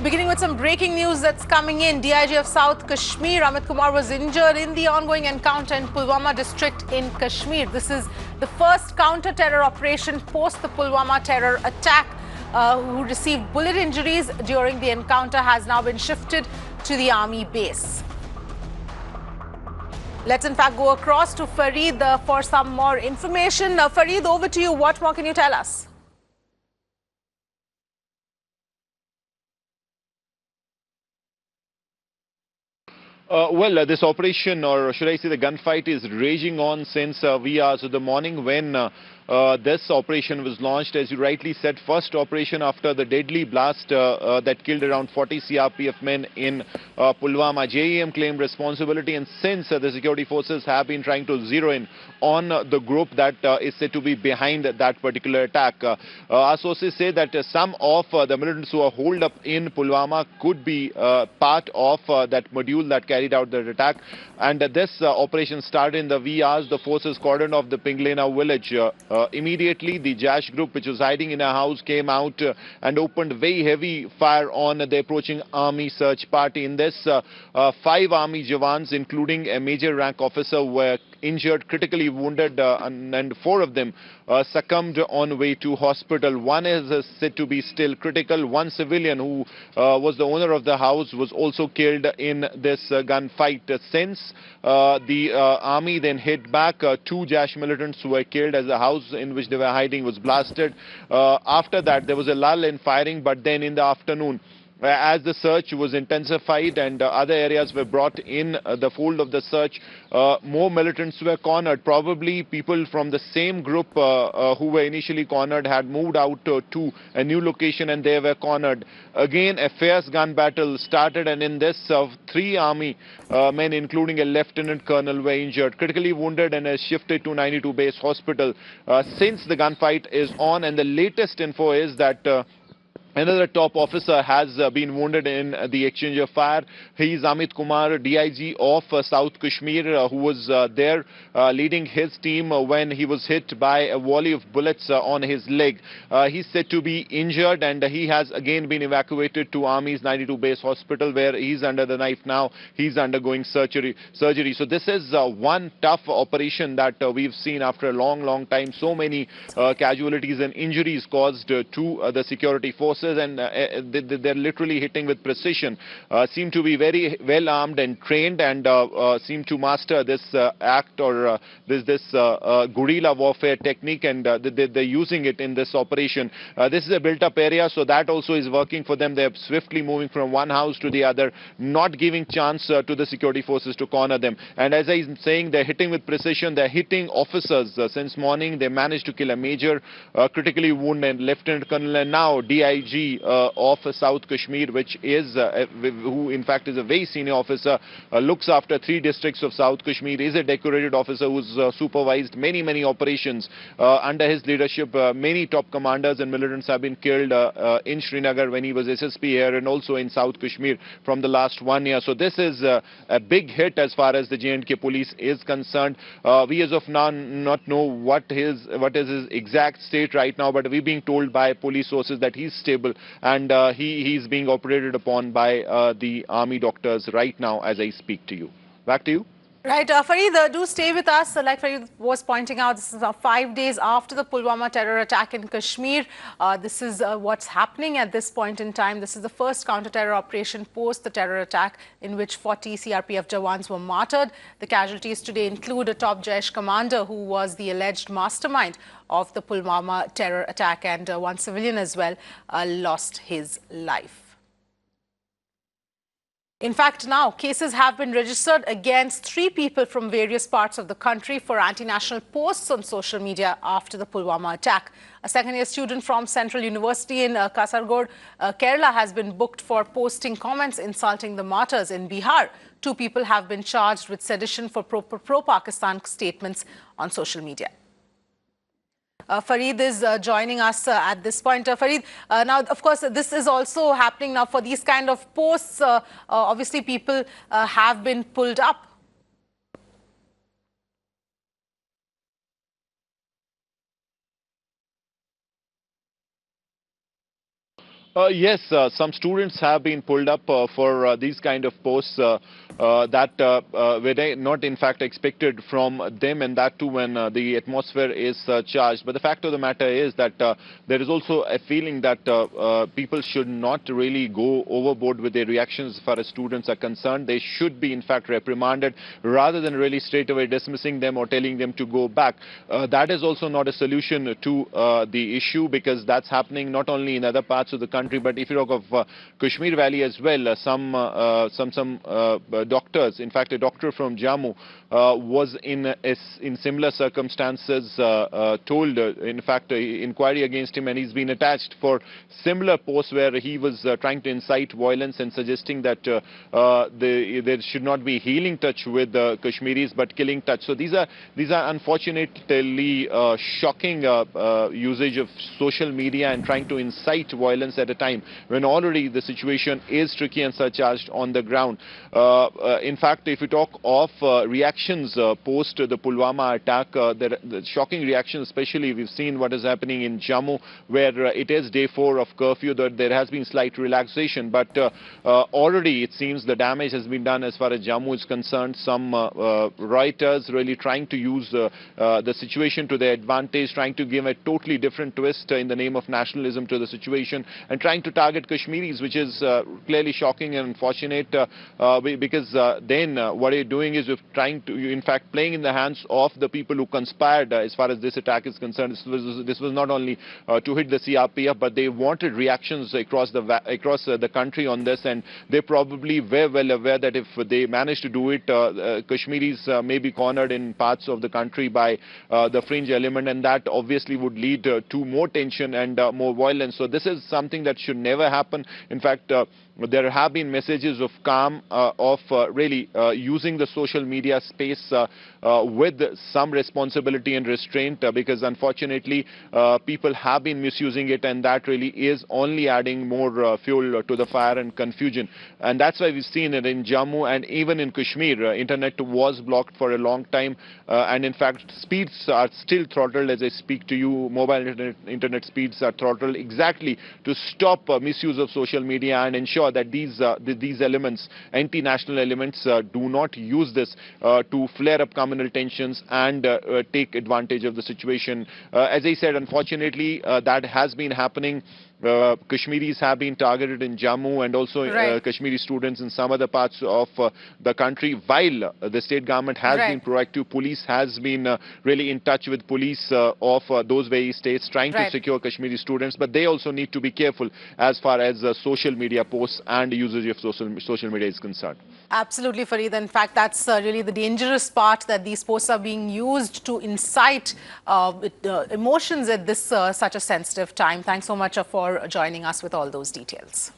Beginning with some breaking news that's coming in. DIG of South Kashmir, Amit Kumar, was injured in the ongoing encounter in Pulwama district in Kashmir. This is the first counter-terror operation post the Pulwama terror attack. Who received bullet injuries during the encounter has now been shifted to the army base. Let's in fact go across to Farid for some more information. Farid, over to you. What more can you tell us? This operation, or should I say the gunfight, is raging on since wee hours of the morning when this operation was launched. As you rightly said, first operation after the deadly blast that killed around 40 CRPF men in Pulwama. JEM claimed responsibility, and since the security forces have been trying to zero in on the group that is said to be behind that particular attack. Our sources say that some of the militants who are holed up in Pulwama could be part of that module that carried out the attack. And this operation started in the wee hours. The forces cordoned off the Pinglena village. Immediately, the Jash group, which was hiding in a house, came out and opened very heavy fire on the approaching army search party. In this, 5 army Jawans, including a major rank officer, were injured, critically wounded, and 4 of them succumbed on way to hospital. One is said to be still critical. One civilian who was the owner of the house was also killed in this gunfight. Since the army then hit back, 2 Jash militants were killed as the house in which they were hiding was blasted. After that, there was a lull in firing, but then in the afternoon, as the search was intensified and other areas were brought in the fold of the search, more militants were cornered. Probably people from the same group who were initially cornered had moved out to a new location and they were cornered. Again, a fierce gun battle started, and in this, 3 army men, including a lieutenant colonel, were injured, critically wounded, and is shifted to 92 base hospital. Since the gunfight is on, and the latest info is that another top officer has been wounded in the exchange of fire. He is Amit Kumar, DIG of South Kashmir, who was there leading his team when he was hit by a volley of bullets on his leg. He's said to be injured, and he has again been evacuated to Army's 92 base hospital, where he's under the knife now. He's undergoing surgery. So this is one tough operation that we've seen after a long time. So many casualties and injuries caused to the security forces, and they're literally hitting with precision. Seem to be very well armed and trained, and seem to master this act, or this guerrilla warfare technique, and they're using it in this operation. This is a built-up area, so that also is working for them. They're swiftly moving from one house to the other, not giving chance to the security forces to corner them. And as I'm saying, they're hitting with precision. They're hitting officers. Since morning, they managed to kill a major, critically wounded lieutenant colonel, and now DIG of South Kashmir, which is who in fact is a very senior officer, looks after 3 districts of South Kashmir, is a decorated officer who's supervised many operations under his leadership. Many top commanders and militants have been killed in Srinagar when he was SSP here, and also in South Kashmir from the last 1 year. So this is a big hit as far as the J&K police is concerned. We as of now not know what is his exact state right now, but we're being told by police sources that he's stable, and he's being operated upon by the army doctors right now as I speak to you. Back to you. Right, Farid, do stay with us. Like Farid was pointing out, this is 5 days after the Pulwama terror attack in Kashmir. This is what's happening at this point in time. This is the first counter-terror operation post the terror attack, in which 40 CRPF Jawans were martyred. The casualties today include a top Jaish commander who was the alleged mastermind of the Pulwama terror attack, and one civilian as well lost his life. In fact, now cases have been registered against 3 people from various parts of the country for anti-national posts on social media after the Pulwama attack. A second-year student from Central University in Kasaragod, Kerala, has been booked for posting comments insulting the martyrs in Bihar. 2 people have been charged with sedition for pro-Pakistan statements on social media. Farid is joining us at this point. Farid, now, of course, this is also happening now for these kind of posts. Obviously, people have been pulled up. Yes, some students have been pulled up for these kind of posts that were not in fact expected from them, and that too when the atmosphere is charged. But the fact of the matter is that there is also a feeling that people should not really go overboard with their reactions as far as students are concerned. They should be in fact reprimanded rather than really straight away dismissing them or telling them to go back. That is also not a solution to the issue, because that's happening not only in other parts of the country, but if you talk of Kashmir Valley as well, some doctors, in fact a doctor from Jammu was in similar circumstances told, in fact inquiry against him, and he's been attached for similar posts where he was trying to incite violence and suggesting that there should not be healing touch with Kashmiris but killing touch. So these are unfortunately shocking usage of social media and trying to incite violence at a time when already the situation is tricky and surcharged on the ground. In fact, if you talk of reactions post the Pulwama attack, the shocking reactions, especially we've seen what is happening in Jammu, where it is day 4 of curfew. There has been slight relaxation, but already it seems the damage has been done as far as Jammu is concerned. Some rioters really trying to use the situation to their advantage, trying to give a totally different twist in the name of nationalism to the situation, and trying to target Kashmiris, which is clearly shocking and unfortunate, because then what you're doing is you're trying to, in fact, playing in the hands of the people who conspired as far as this attack is concerned. This was not only to hit the CRPF, but they wanted reactions across the country on this, and they probably were well aware that if they managed to do it, Kashmiris may be cornered in parts of the country by the fringe element, and that obviously would lead to more tension and more violence. So this is something that should never happen. In fact, there have been messages of calm, of really using the social media space with some responsibility and restraint, because unfortunately people have been misusing it, and that really is only adding more fuel to the fire and confusion. And that's why we've seen it in Jammu and even in Kashmir. Internet was blocked for a long time, and in fact speeds are still throttled as I speak to you. Mobile internet speeds are throttled exactly to stop misuse of social media and ensure that these elements, anti-national elements, do not use this to flare up communal tensions and take advantage of the situation. As I said, unfortunately, that has been happening. Kashmiris have been targeted in Jammu, and also Kashmiri students in some other parts of the country. While the state government has been proactive, police has been really in touch with police of those very states trying to secure Kashmiri students, but they also need to be careful as far as social media posts and usage of social media is concerned. Absolutely, Fareed. In fact, that's really the dangerous part, that these posts are being used to incite emotions at this such a sensitive time. Thanks so much for joining us with all those details.